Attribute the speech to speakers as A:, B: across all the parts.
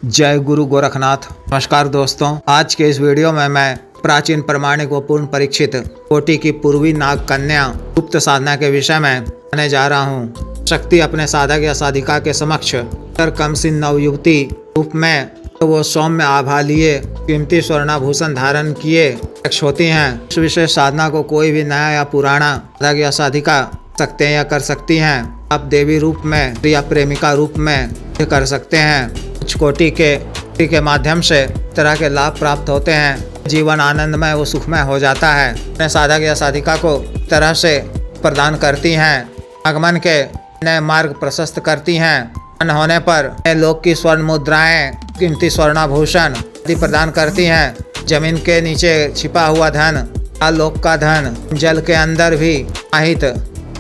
A: जय गुरु गोरखनाथ। नमस्कार दोस्तों, आज के इस वीडियो में मैं प्राचीन प्रमाणिक व पूर्ण परीक्षित कोटि की पूर्वी नाग कन्या गुप्त साधना के विषय में बताने जा रहा हूँ। शक्ति अपने साधक या साधिका के समक्ष कर कमसिन नवयुवती रूप में तो वो सौम्य आभा लिए कीमती स्वर्णाभूषण धारण किए प्रत्यक्ष होती हैं। इस विशेष साधना को कोई भी नया या पुराना साधक या साधिका सकते हैं या कर सकती हैं। आप देवी रूप में या प्रेमिका रूप में कर सकते हैं। उच्च कोटि के माध्यम से तरह के लाभ प्राप्त होते हैं। जीवन आनंदमय व सुखमय हो जाता है। अपने साधक या साधिका को तरह से प्रदान करती हैं। आगमन के नए मार्ग प्रशस्त करती हैं। धन होने पर लोक की स्वर्ण मुद्राएं, कीमती स्वर्णाभूषण आदि प्रदान करती हैं। जमीन के नीचे छिपा हुआ धन, आलोक का धन, जल के अंदर भी आहित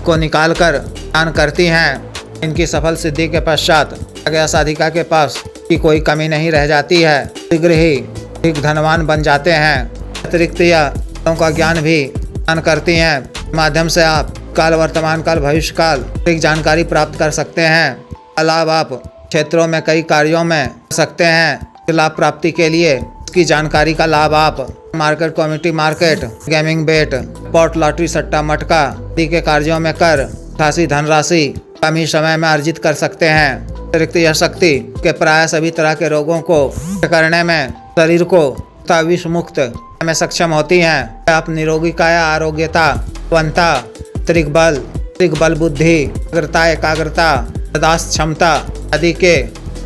A: को निकालकर दान करती हैं। इनकी सफल सिद्धि के पश्चात साधक साधिका के पास की कोई कमी नहीं रह जाती है। शीघ्र ही अधिक धनवान बन जाते हैं। अतिरिक्त यह का ज्ञान भी दान करती हैं। माध्यम से आप काल, वर्तमान काल, भविष्य काल अधिक जानकारी प्राप्त कर सकते हैं। लाभ आप क्षेत्रों में कई कार्यों में कर सकते हैं। लाभ प्राप्ति के लिए इसकी जानकारी का लाभ आप मार्केट कमेटी, मार्केट, गेमिंग बेट, स्पॉट लॉटरी, सट्टा मटका आदि के कार्यों में कर खासी धनराशि कम ही समय में अर्जित कर सकते हैं। अतिरिक्त यह शक्ति के प्राय सभी तरह के रोगों को करने में शरीर को विष मुक्त में सक्षम होती हैं। आप निरोगी काया, आरोग्यता, वंता, त्रिक बल, बुद्धि, एकाग्रता, बर्दाश्त क्षमता आदि के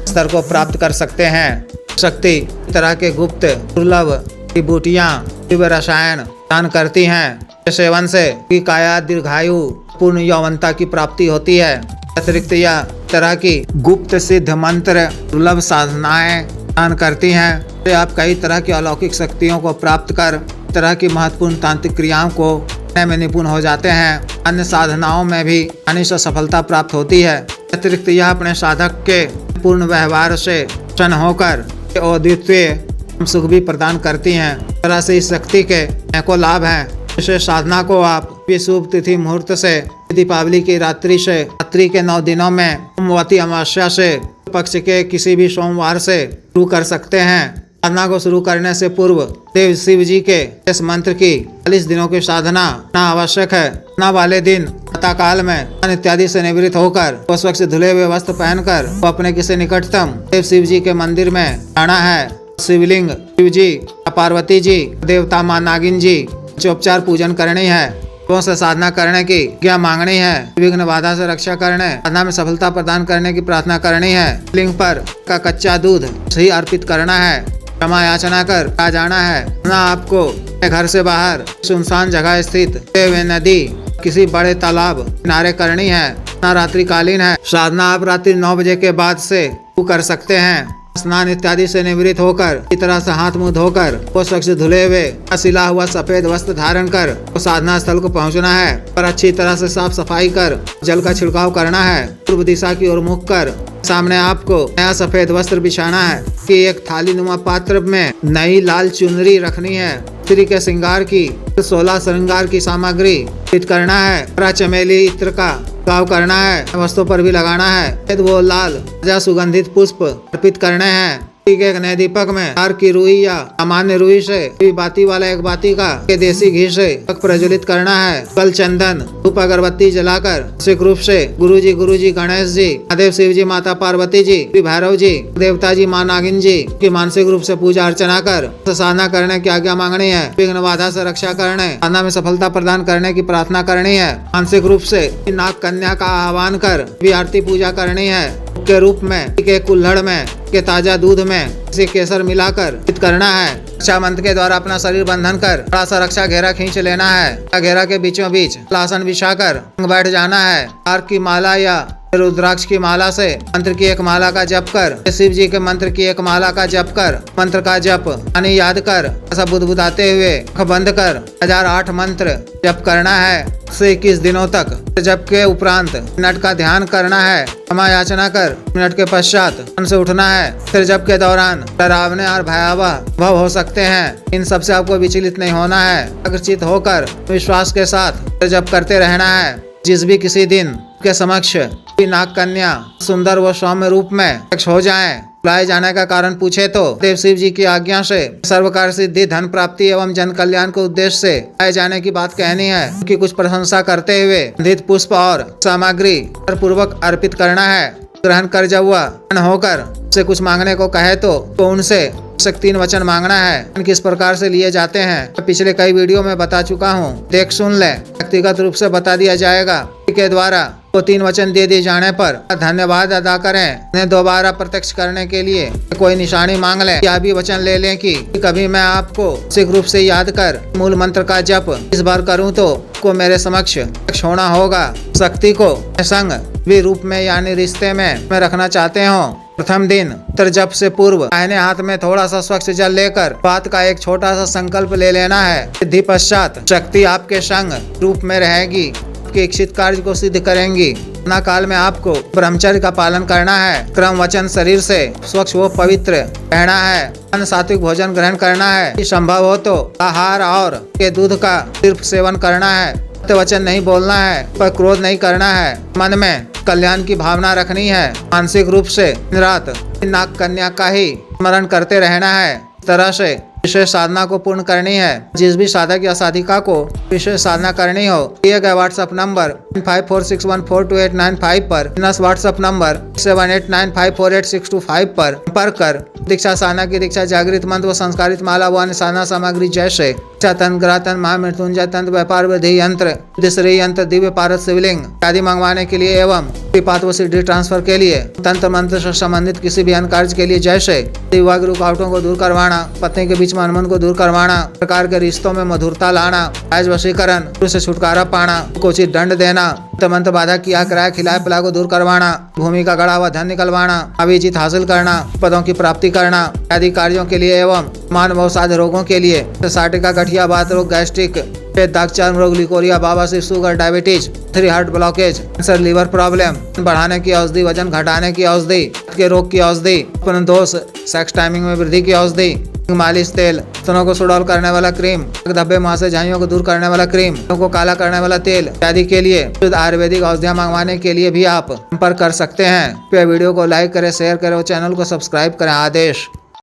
A: स्तर को प्राप्त कर सकते हैं। शक्ति तरह के गुप्त दुर्लभ बूटियां, दिव्य रसायन दान करती हैं। सेवन से काया दीर्घायु, पूर्ण यौवनता की प्राप्ति होती है। अतिरिक्त यह तरह की गुप्त सिद्ध मंत्र, दुर्लभ साधनाएं दान करती हैं। तो आप कई तरह की अलौकिक शक्तियों को प्राप्त कर तरह की महत्वपूर्ण तांत्रिक क्रियाओं को करने में निपुण हो जाते हैं। अन्य साधनाओं में भी आसानी से सफलता प्राप्त होती है। अतिरिक्त यह अपने साधक के पूर्ण व्यवहार से प्रसन्न होकर अद्वितीय सुख भी प्रदान करती हैं। तरह से इस शक्ति के अनेकों लाभ हैं। विशेष साधना को आप शुभ तिथि मुहूर्त से दीपावली की रात्रि के 9 दिनों में सोमवती अमावस्या से पक्ष के किसी भी सोमवार से शुरू कर सकते हैं। साधना को शुरू करने से पूर्व देव शिव जी के इस मंत्र की 40 दिनों की साधना आवश्यक है। साधना वाले दिन प्रातः काल में स्नान इत्यादि से निवृत्त होकर स्वच्छ धुले हुए वस्त्र पहनकर वो अपने किसी निकटतम देव शिव जी के मंदिर में जाना है। शिवलिंग, शिव जी, पार्वती जी, देवता माँ नागिन जी उपचार पूजन करनी है। से साधना करने की क्या मांगनी है। विघ्न बाधा से रक्षा करने, साधना में सफलता प्रदान करने की प्रार्थना करनी है। लिंग पर का कच्चा दूध सही अर्पित करना है। क्षमा याचना कर आ जाना है। ना आपको घर से बाहर सुनसान जगह स्थित नदी, किसी बड़े तालाब किनारे करनी है। ना रात्रिकालीन है। साधना आप रात्रि 9 बजे के बाद से कर सकते हैं। स्नान इत्यादि से निवृत्त होकर इस तरह से हाथ मुंह धोकर वो स्वच्छ धुले हुए सिला हुआ सफेद वस्त्र धारण कर वो साधना स्थल को पहुंचना है। पर अच्छी तरह से साफ सफाई कर जल का छिड़काव करना है। पूर्व दिशा की ओर मुख कर सामने आपको नया सफेद वस्त्र बिछाना है कि एक थाली नुमा पात्र में नई लाल चुनरी रखनी है। स्त्री के श्रृंगार की 16 श्रृंगार की सामग्री अर्पित करना है। चमेली इत्र का गाव करना है। वस्तु पर भी लगाना है। वो लाल सुगंधित पुष्प अर्पित करने हैं। एक नए दीपक में तार की रुई या सामान्य रुई से बाती वाला एक बाती का देसी घी से प्रज्वलित करना है। कल चंदन धूप अगरबत्ती जलाकर सिख रूप से गुरु जी, गणेश जी, महादेव, शिव जी, माता पार्वती जी, भैरव जी, देवता जी, माँ नागिन जी की मानसिक रूप से पूजा अर्चना कर साधना करने की आज्ञा मांगनी है। विघ्न बाधा से रक्षा करने, साधना में सफलता प्रदान करने की प्रार्थना करनी है। मानसिक रूप से नाग कन्या का आह्वान कर भी आरती पूजा करनी है। के रूप में के कुल्हड़ में के ताजा दूध में इसे केसर मिलाकर करना है। रक्षा मंत्र के द्वारा अपना शरीर बंधन कर बड़ा सा रक्षा घेरा खींच लेना है। घेरा के बीचों बीच आसन बिछाकर बैठ जाना है। तार की माला या रुद्राक्ष की माला से मंत्र की एक माला का जप कर, शिव जी के मंत्र की एक माला का जप कर, मंत्र का जप यानी याद कर ऐसा बुदबुदाते हुए आँख बंद कर 1008 मंत्र जप करना है। से 21 दिनों तक जप के उपरांत मिनट का ध्यान करना है। क्षमा याचना कर मिनट के पश्चात से उठना है। फिर जप के दौरान डरावने और भयावह भाव हो सकते हैं। इन सबसे आपको विचलित नहीं होना है। अग्रचित होकर विश्वास के साथ जप करते रहना है। जिस भी किसी दिन के समक्ष नाग कन्या सुंदर व सौम्य रूप में प्रत्यक्ष हो जाएं, बुलाए जाने का कारण पूछे तो देव शिव जी की आज्ञा से सर्वकार सिद्धि, धन प्राप्ति एवं जन कल्याण के उद्देश्य से आए जाने की बात कहनी है। उनकी कुछ प्रशंसा करते हुए गंधित पुष्प और सामग्री पूर्वक अर्पित करना है। ग्रहण कर जब वह होकर से कुछ मांगने को कहे तो उनसे 3 वचन मांगना है। किस प्रकार से लिए जाते हैं पिछले कई वीडियो में बता चुका हूँ, देख सुन ले। व्यक्तिगत रूप से बता दिया जाएगा के द्वारा तो 3 वचन दे दिए जाने पर धन्यवाद अदा करें। उन्हें दोबारा प्रत्यक्ष करने के लिए कोई निशानी मांग लें या भी वचन ले लें कि कभी मैं आपको सिख रूप से याद कर मूल मंत्र का जप इस बार करूं तो को मेरे समक्ष होना होगा। शक्ति को संग भी रूप में यानी रिश्ते में रखना चाहते हो। प्रथम दिन मंत्र जप से पूर्व दाहिने हाथ में थोड़ा सा स्वच्छ जल लेकर बात का एक छोटा सा संकल्प ले लेना है। सिद्धि पश्चात शक्ति आपके संग रूप में रहेगी, आपके इच्छित कार्य को सिद्ध करेंगी। ना काल में आपको ब्रह्मचर्य का पालन करना है। क्रम वचन शरीर से स्वच्छ व पवित्र रहना है। अन्न सात्विक भोजन ग्रहण करना है। संभव हो तो आहार और के दूध का सिर्फ सेवन करना है। वचन नहीं बोलना है, पर क्रोध नहीं करना है। मन में कल्याण की भावना रखनी है। मानसिक रूप से रात नाग कन्या का ही स्मरण करते रहना है। इस तरह से विशेष साधना को पूर्ण करनी है। जिस भी साधक या साधिका को विशेष साधना करनी हो दिए गए व्हाट्सएप नंबर 9546142895 पर व्हाट्सएप नंबर 78954862 पर संपर्क कर दीक्षा साधना की दीक्षा, जागृत मंत्र व संस्कारित माला व अन्य साधना सामग्री जैसे तंत्र, ग्रह तंत्र, महामृत्युंजय तंत्र, व्यापार वृद्धि यंत्र, दिशरी यंत्र, दिव्य पारद शिवलिंग आदि मंगवाने के लिए एवं पात व सिद्धि ट्रांसफर के लिए तंत्र मंत्र से संबंधित किसी भी अन्य कार्य के लिए जैसे दिव्याग रुकावटों को दूर करवाना, पत्नी के बीच में अनबन को दूर करवाना, प्रकार के रिश्तों में मधुरता लाना, आज वशीकरण से छुटकारा पाना, को उचित दंड देना, मंत्र बाधा किया कराया खिलाए पिला को दूर करवाना, भूमि का गड़ा हुआ धन निकलवाना, अभिजीत हासिल करना, पदों की प्राप्ति करना आदि कार्यों के लिए एवं मान बहुसाध्य रोगों के लिए साटिका, गठिया, बात रोग, गैस्ट्रिक, पेट, दाग, चर्म रोग, लिकोरिया, बवासीर, sugar, diabetes, 3 heart blockage, cancer, liver problem बढ़ाने की औषधि, वजन घटाने की औषधि, के रोग की औषधि, अपने दोष, सेक्स टाइमिंग में वृद्धि की औषधि, मालिश तेल, स्तनों को सुडौल करने वाला क्रीम, धब्बे, मुहासे, झाइयों को दूर करने वाला क्रीम, को काला करने वाला तेल इत्यादि के लिए शुद्ध आयुर्वेदिक औषधियां मंगवाने के लिए भी आप संपर्क कर सकते हैं। वीडियो को लाइक करें, शेयर करें और चैनल को सब्सक्राइब करें। आदेश।